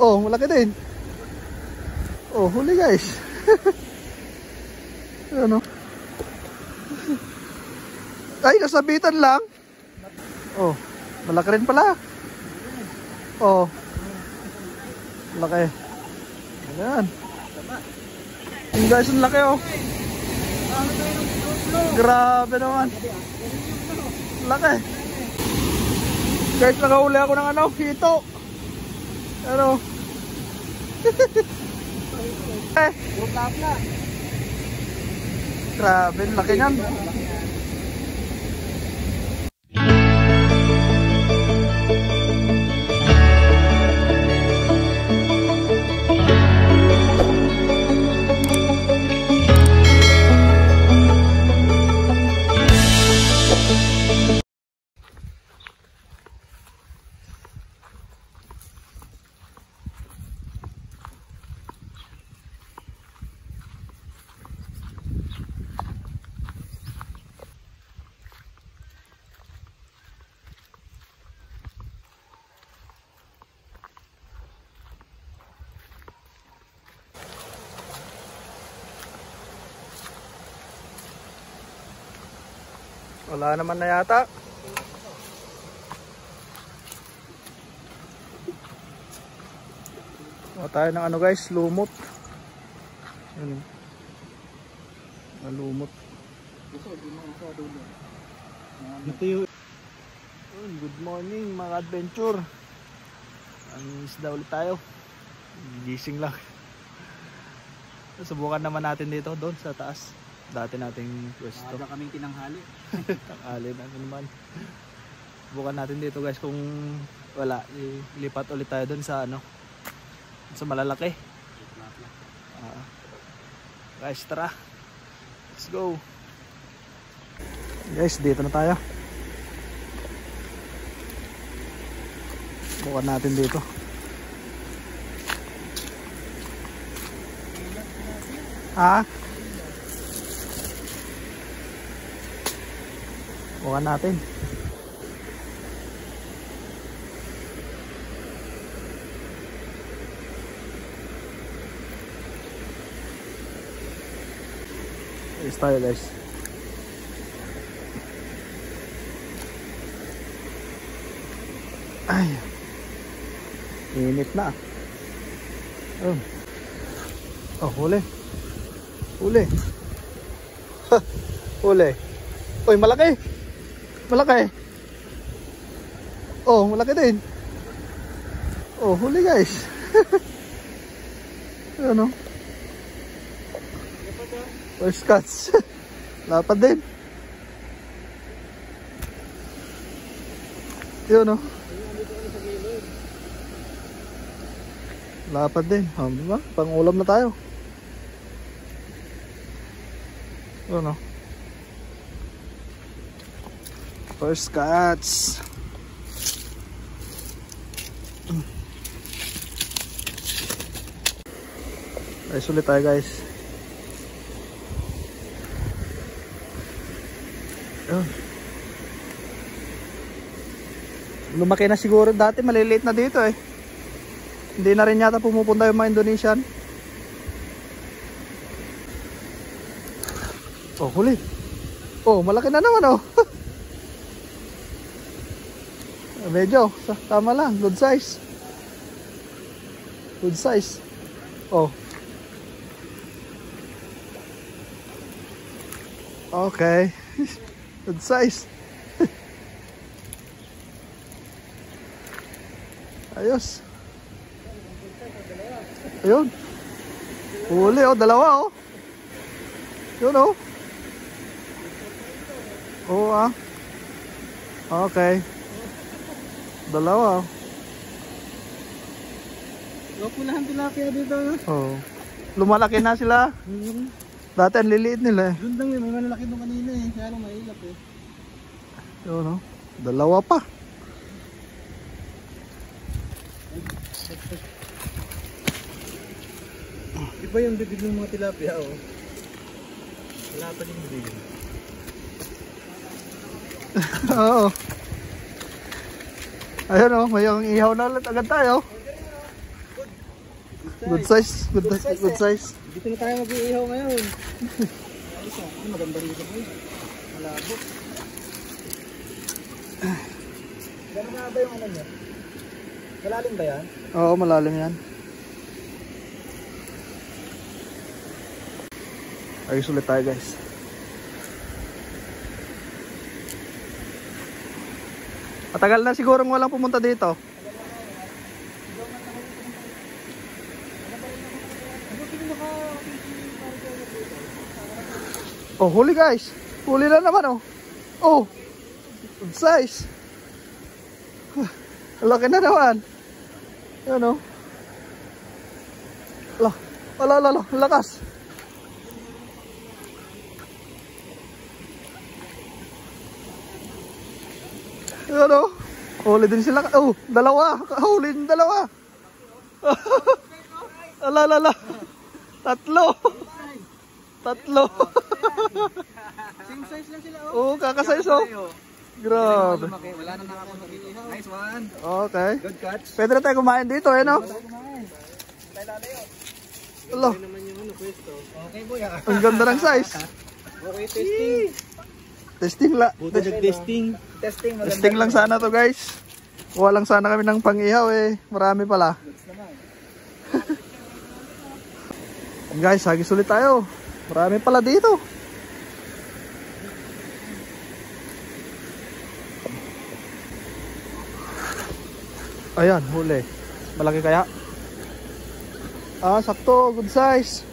Oh, malaki din. Oh, huli guys. Ano? Ay, nasabitan lang. Oh, malaki rin pala. Oh. Malaki. Ayan. Yung guys, ang laki oh. Grabe naman. Laki. Guys, nakahuli ako ng ano, hito. Ano? Grabe, laki niyan. Wala naman na yata. O tayo ng ano guys, lumot. Ano? Lumot. Good morning mga adventure. Ang isda ulit tayo. Gising lang. Subukan naman natin dito doon sa taas. Dati nating pwesto. Ada kaming tinanghali. Tanghali na naman. Subukan natin dito guys kung wala. Ilipat ulit tayo doon sa ano. Sa malalaki. Guys, tara. Let's go. Guys, dito na tayo. Subukan natin dito. Bukan natin. Ayos tayo guys. Ay, init na. Oh, huli. Huli. Huli. Uy, malaki. Malaki. Oh, malaki din. Oh, huli guys. Ano? First cuts. Lapad din. Yun oh. Lapad din. Diba? Pang-ulam na tayo. Yun oh. First cuts. Ay, sulit tayo guys. Lumaki na siguro dati, maliliit na dito eh. Hindi na rin yata pumupunta yung mga Indonesian. Oh, huli. Oh, malaki na naman oh. Medyo, tama lang, good size. Good size. Oh. Okay. Good size. Ayos. Ayun. Huli oh, dalawa oh. Yun oh. Oo ah. Okay. Dalawa oh. Pulahan tilapia dito. Oh. Lumalaki na sila. Dati ang liliit nila eh. Doon lang may malalaki nung kanina eh. Kaya lang mailap eh. Yun oh. Dalawa pa. Iba yung bibig ng mga tilapia oh. Wala pa din bibig. Oo. Ayun oh, may ihaw na ulit agad tayo. Good size. Good size. Dito na tayo mag-iihaw ngayon. Ayos ah. Maganda rito boy. Malabo. Gano'n nga ba yung ano niya? Malalim ba yan? Oo, malalim yan. Ayos ulit tayo guys. Matagal na sigurong walang pumunta dito. Oh, huli guys. Huli na naman oh. Oh. Good size. Laki na naman. Yan oh. Ala, lakas. Yan oh. Huli din sila. Oh, dalawa. Huli din dalawa. Ala. Tatlo. Same size lang sila oh. Oo, kakasize oh. Grabe. Wala na ako mag-iihaw. Nice one. Okay. Good catch. Pwede na tayo kumain dito eh no? Ala. Naman yung ano pwesto. Okay boy ah. Ang ganda ng size. Okay, testing. Testing la. Testing. Testing lang sana to guys. Kuha lang sana kami ng pang-ihaw eh. Marami pala. Guys, hagis ulit tayo. Marami pala dito. Ayan, huli. Malaki kaya? Ah, sakto. Good size.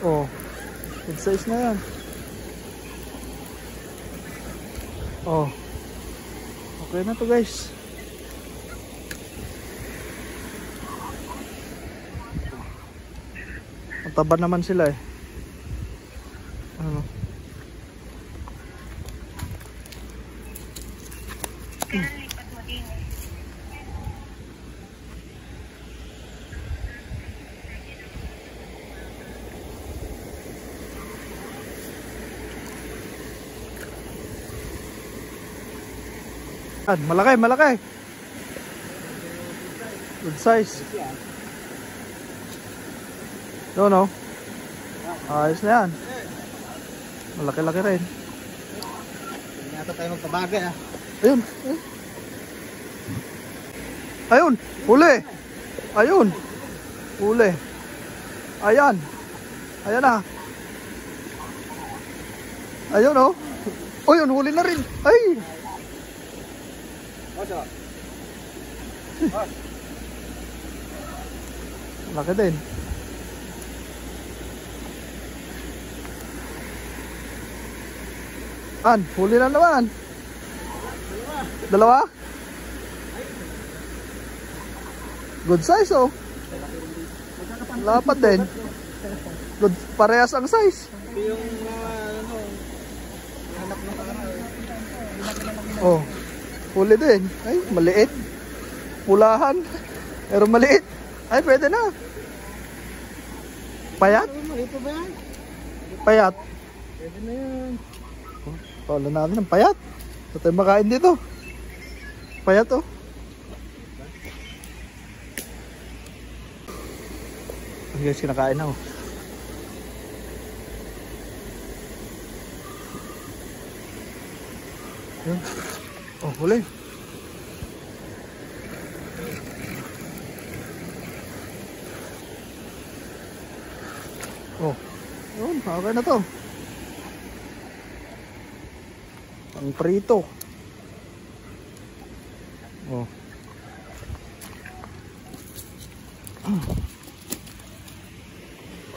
Oh, good size na yan. Oh, okay na to guys. Mataba naman sila eh. Ano? Malaki. Good size. No. Ayos na yan. Malaki-laki rin. Hindi nata tayo magpabagay ah. Ayun. Huli. Ayan na. Ayun oh. Oh yun, huli na rin. Ay. Laki din. Huli na naman. Dalawa? Good size oh. Lapat din. Good, parehas ang size. Yung anak ng Oh. Huli din. Ay, maliit. Pulahan. Pero maliit. Ay, pwede na. Payat? Ito ba yan? Payat. Pwede na yan. Wala natin ng payat. Ito tayo makain dito. Payat oh. Ay guys, kinakain na oh. Yun. Oh, huli. Oh. Yun, okay na to. Ang prito. Oh.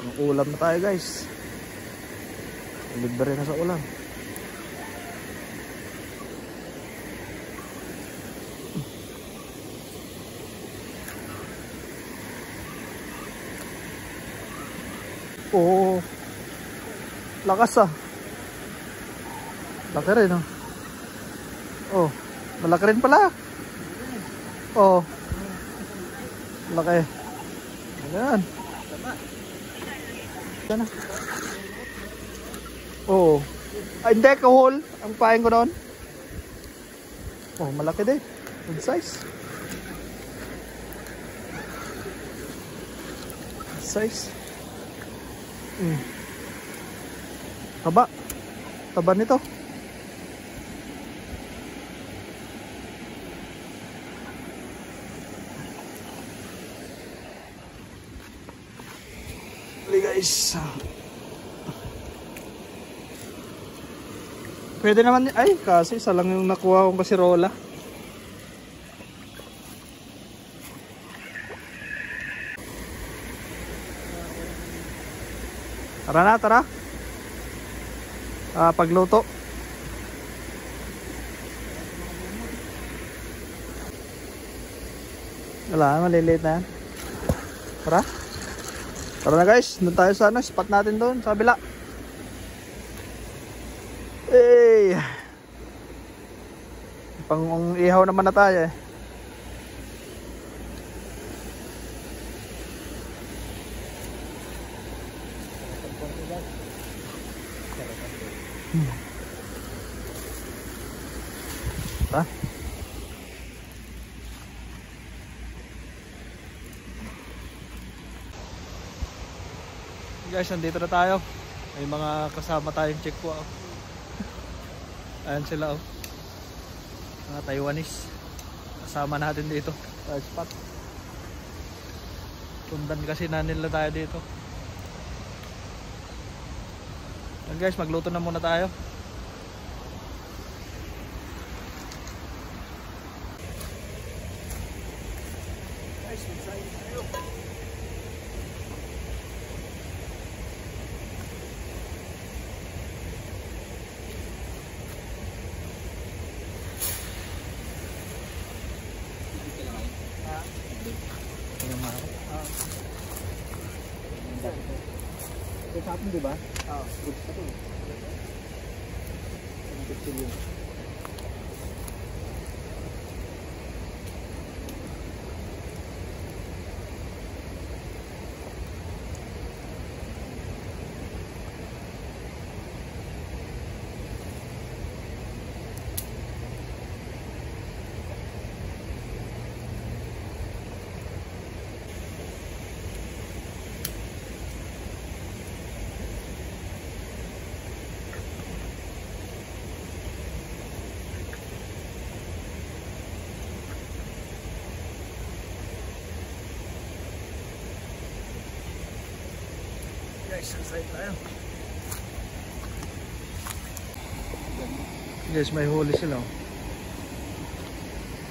Ang ulam na tayo guys. Libre na sa ulam. Oh. Lakas ah. Laki rin oh. Oh, malaki rin pala. Oh. Malaki. Ayan. Ayan na. Oh. Ay, hindi, kahol. Ang pahin ko noon. Oh, malaki din. Good size. size. Taba. Taba nito. Huli guys. Pwede naman, ay kasi isa lang yung nakuha kong kasirola. Tara na, tara. Pagluto. Wala, maliliit na yan. Tara. Tara na guys, doon tayo sa ano, spot natin doon, sa kabila. Hey! Pang ihaw naman na tayo eh. Tara. Guys, nandito na tayo. May mga kasama tayong check po. Ayan sila oh. Mga Taiwanese. Kasama natin dito sa spot. Tundan kasi na nila tayo dito. Ayan guys, magluto na muna tayo. Guys, magsayin tayo. Sa atin, di ba? Oo. Good pa to. Guys, sasay tayo. Guys, may huli sila oh.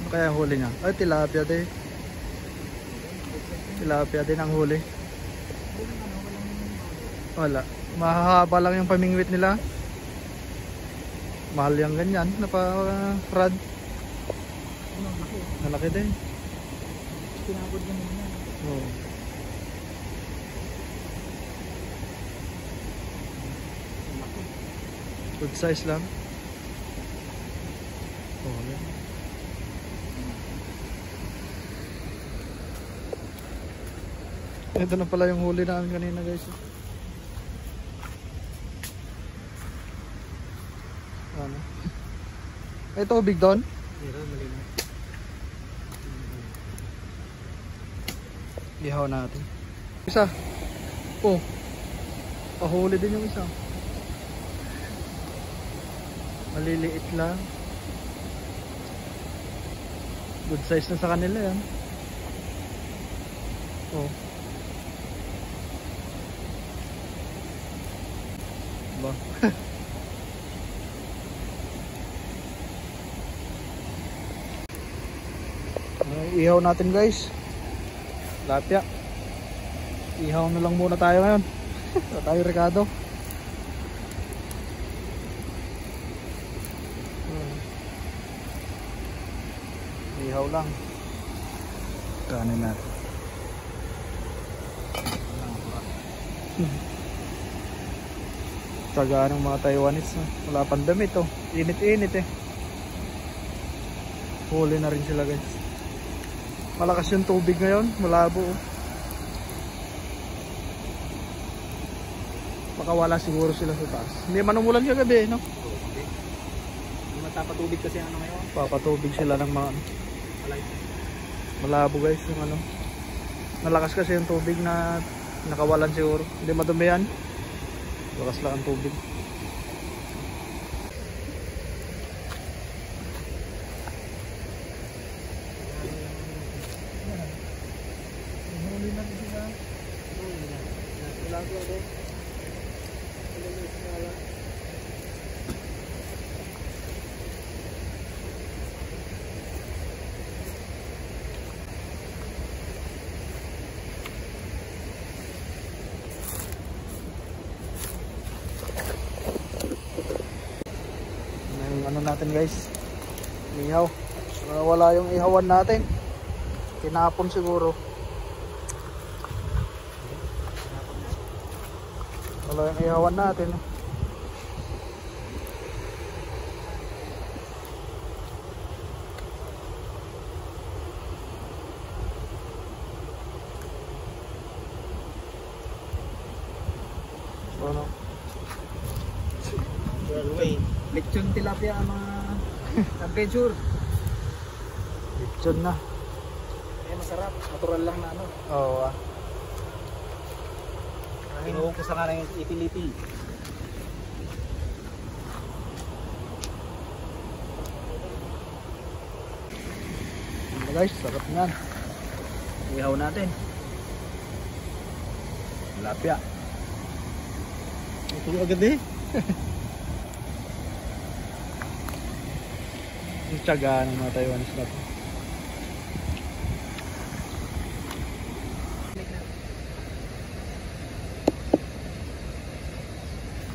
Ano kaya ang huli niya? Ay, tilapia din. Tilapia din ang huli. Wala. Mahahaba lang yung pamingwit nila. Mahal yung ganyan. Napa-rad. Malaki din. Pinagod naman yan. Oo. Good size lang. Oh, yan. Ito na pala yung huli namin kanina guys. Ano? Ito big doon. Meron, malino. Ihaw natin. Isa. Oh. Pahuli din yung isa. Maliliit lang. Good size na sa kanila yan. Oh. Ba. Ihaw natin guys. Lapya. Ihaw na lang muna tayo ngayon. Tayo Ricardo. Ihaw lang. Kanin natin. Taga ng mga Taiwanese. Wala pang damit oh. Init-init eh. Huli na rin sila guys. Malakas yung tubig ngayon. Malabo oh. Baka wala siguro sila sa taas. Hindi man umulan kagabi no? Matapatubig kasi ano ngayon. Papatubig sila ng mga malabo guys yung ano. Malakas kasi yung tubig na Nakawalan siguro. Hindi madumi yan. Lakas lang ang tubig. Ano natin guys, ihaw. Wala yung ihawan natin, tinapon siguro. Wala yung ihawan natin. So ano, lechon tilapia ang mga adventure. lechon na. Eh masarap, natural lang na ano. Oo Pinuhong ko sa nga ng ipil-ipil. guys, sarap niyan. Ihaw natin. Tilapia. Ito agad eh. Yung tiyaga ng mga Taiwanese na to.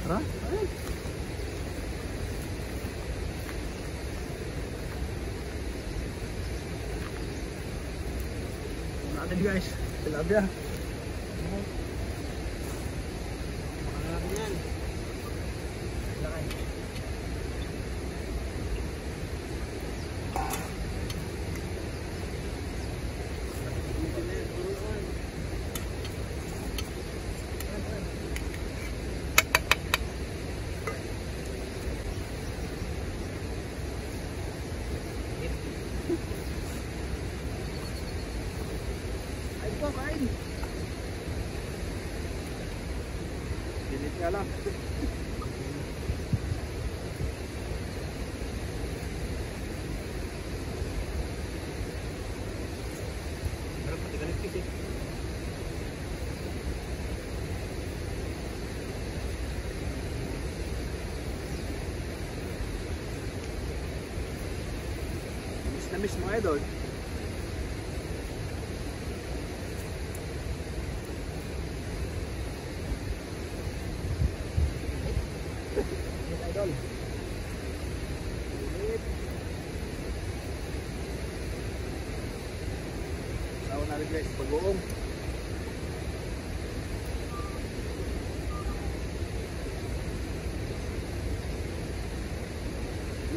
Tara? Natin guys, tilapia. Pilit nga lang. Pero pati galit eh. Miss na miss mo idol. Idol. Tawag natin guys, pag-uong.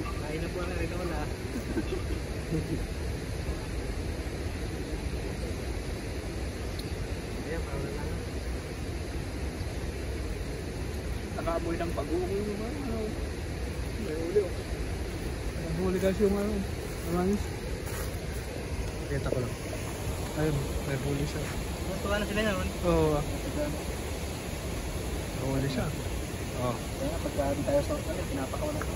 Kain na po na rin ako na. Ayan, parang na lang. Nakaamoy ng pag-uong yung ano. May huli oh. May huli kasi yung ano. Amanis. Kita ko lang. Ayun, may huli siya. Tuwa na sila naman. Oo. May huli siya. Oo. Kaya pagka tayo sa ulit, pinapakawalan ko.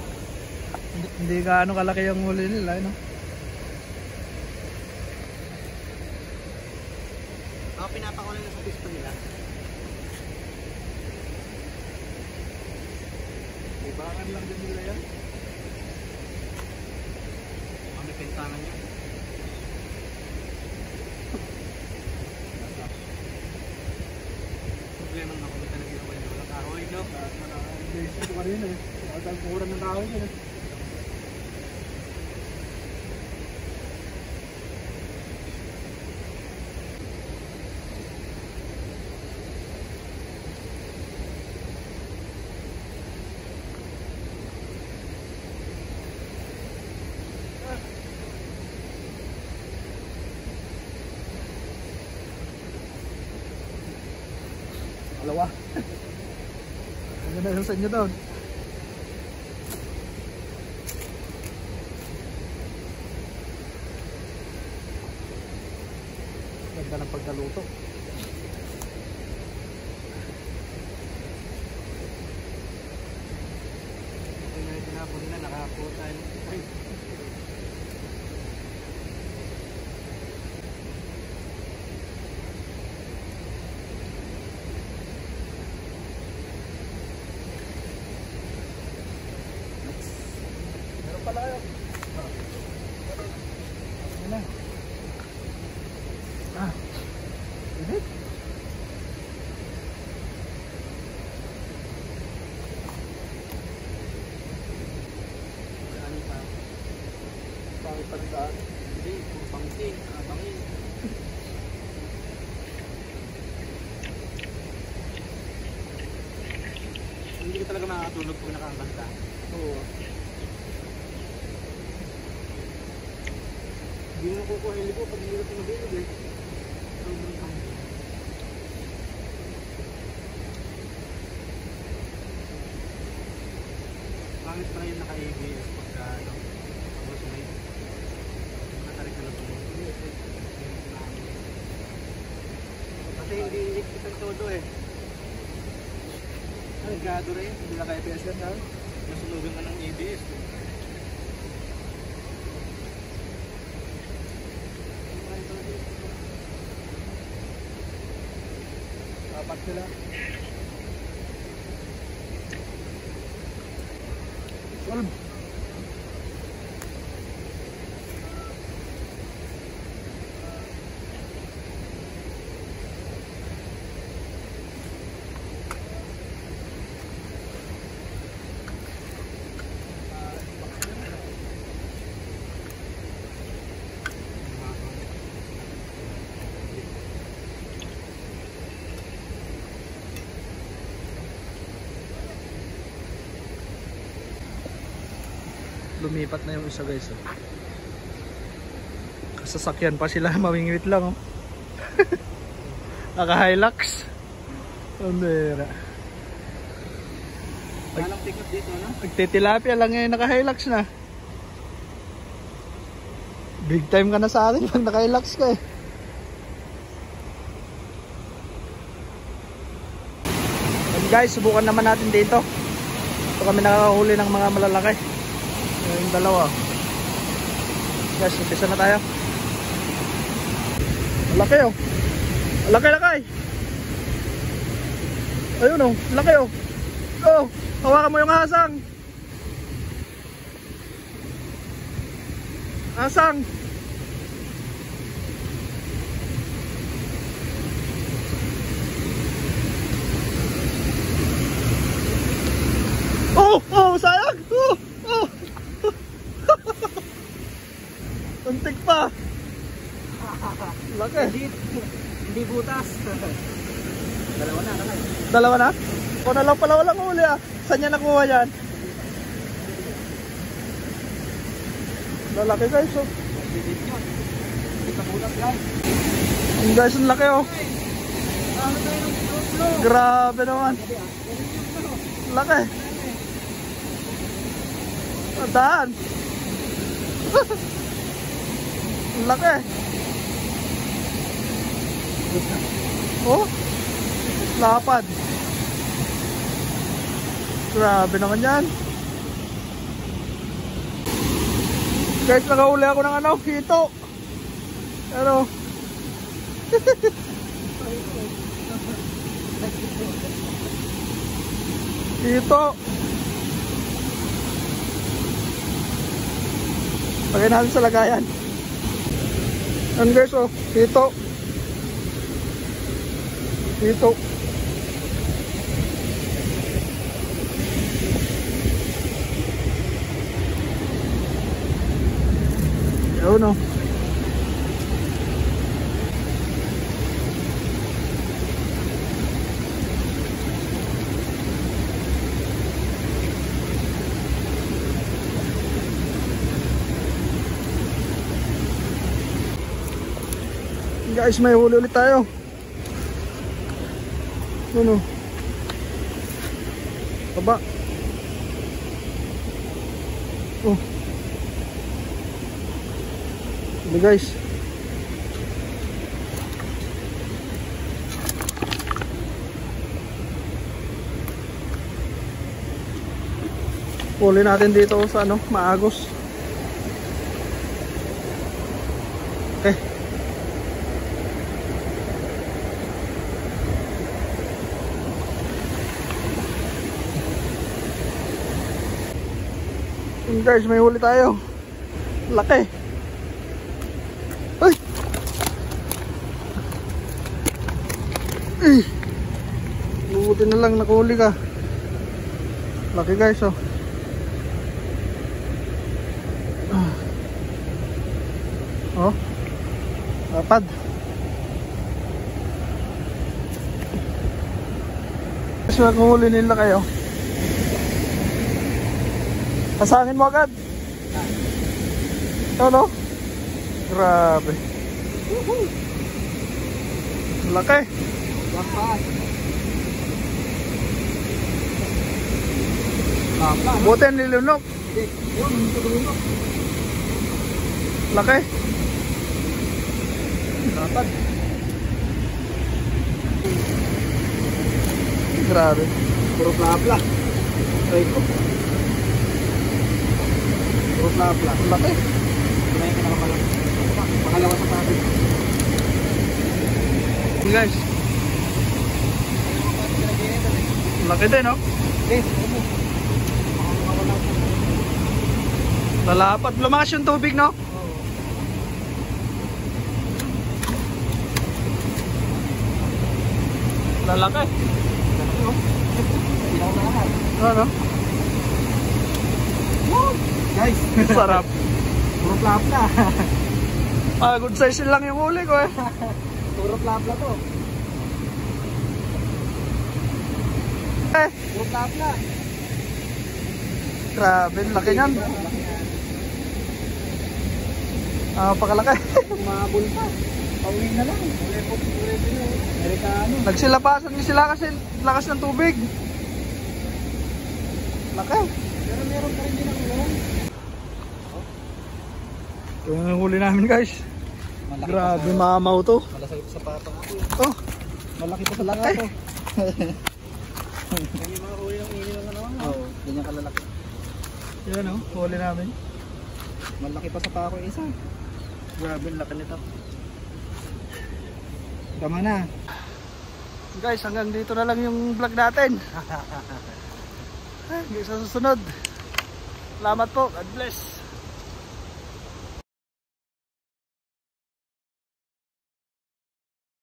Hindi gaano kalaki yung huli nila, no? Ako pinapakawalan na sa pisto nila. Ibangan lang din nila yan. Ang may pintanan niya. Problema nga kung ito naging away na walang kahoy, no? Basic ko rin eh. Ang kurang ng tao yun eh. Dalawa. Ang ganda yung sa inyo doon. Ganda ng pagkaluto. Nakapo tayo. Ay. Meron pala yun. Ano na? Init? Ano pa? Pangit pa rin saan? Hindi, puro pangking. Bangin. Hindi ka talaga makakatulog pag nakakanta. Oo. Hindi mo nakukuha yung libo pag hindi ka tumagilid eh. Sobrang pangking. Pangit pa rin yung naka-ABS pagka ano, pag sumay. Nakatarik na lang tuloy. Kasi hindi kitang todo eh. Ay, gado rin. Hindi naka-ABS yan ha. Nasunugan ka ng ABS. Apat sila. Solve. Lumipat na yung isa guys. Kasasakyan pa sila, mawingwit lang oh. Naka-Hilux. Andera. Walang pick-up dito, no? Nagtitilapia lang ngayon, naka-Hilux na. Big time ka na sa akin pag naka-Hilux ka eh. And guys, subukan naman natin dito. Ito kami nakakahuli ng mga malalaki. Yung dalawa. Guys, umpisa na tayo. Malaki oh. Laki. Ayun oh, laki oh. Oh, hawakan mo yung asang. Asang. Oh, sayang. Oh. Untik pa. Laki. Hindi butas. Dalawa na. Dalawa na? O na lang pala walang huli ah. Saan niya nakuha yan? Lalaki guys oh. Kita butas guys. Ang guys ang laki oh. Grabe naman. Laki. Daan. Laki. Oh, lapad. Grabe naman yan. Guys, nakahuli ako ng ano, hito. Pero hito. Pagay natin sa lagayan. Yan guys oh, hito. Hito. Yun oh. Guys, may huli ulit tayo. Ano? Baba. Oh. Ini guys. Huli natin dito sa ano, Maagos. Okay. Guys, may huli tayo. Laki. Ay. Buti na lang nakahuli ka. Laki guys, oh. Oh. Lapad. Kasi nakahuli nila kayo. Pasangin mo agad. Ano? Grabe. Laki. Lapad. Buti nilunok. Yun, nilunok. Laki. Lapad. Grabe. Puro plapla. Try ko. Puro plapla. Laki. Kunain ka na kapala. Makalawa sa tabi. Okay guys. Laki din, no? Lalapat. Lumakas yung tubig, no? Lalaki. Ano? Guys, Sarap. puro plapla. Good size lang yung huli ko eh. Puro plapla to. Puro plapla. Grabe, laki niyan. Pakalaki. Umabol pa. Pauwi na lang. Amerikano. Nagsilapasan din sila kasi lakas ng tubig. Laki. Pero meron pa rin din ang ulan. Ito yung huli namin guys. Malaki Grabe, mamaw to. Malasay sa papa ako. Oh, Malaki pa sa laki. laki. Yan yung mga huli ng ini ng ano. Oo, ganyan kalalaki. Yan oh, huli namin. Malaki pa sa pako isa. Grabe, laki nito. Tama na. Guys, hanggang dito na lang yung vlog natin. Hanggang sa susunod. Salamat po. God bless.